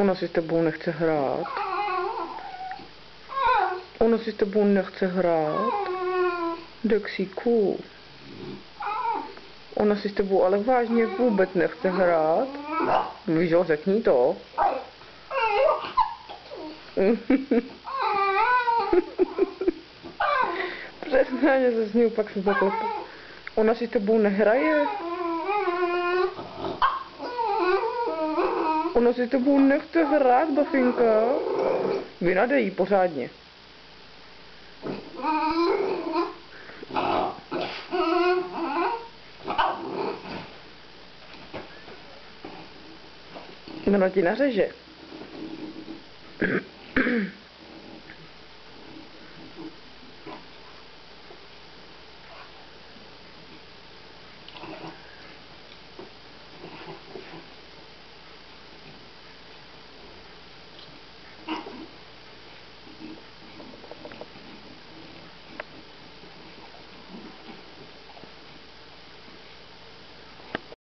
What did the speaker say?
Ona si s tebou nechce hrát. Ona si s tebou nechce hrát. Dexíku. Ona si s tebou ale vážně vůbec nechce hrát. Víš jo, řekni to. Přesně se sníl, pak se zaklepe. Ona si s tebou nehraje. Ona si s tebou nechce hrát, Bafinka. Vynadej jí pořádně. Ona ti nařeže.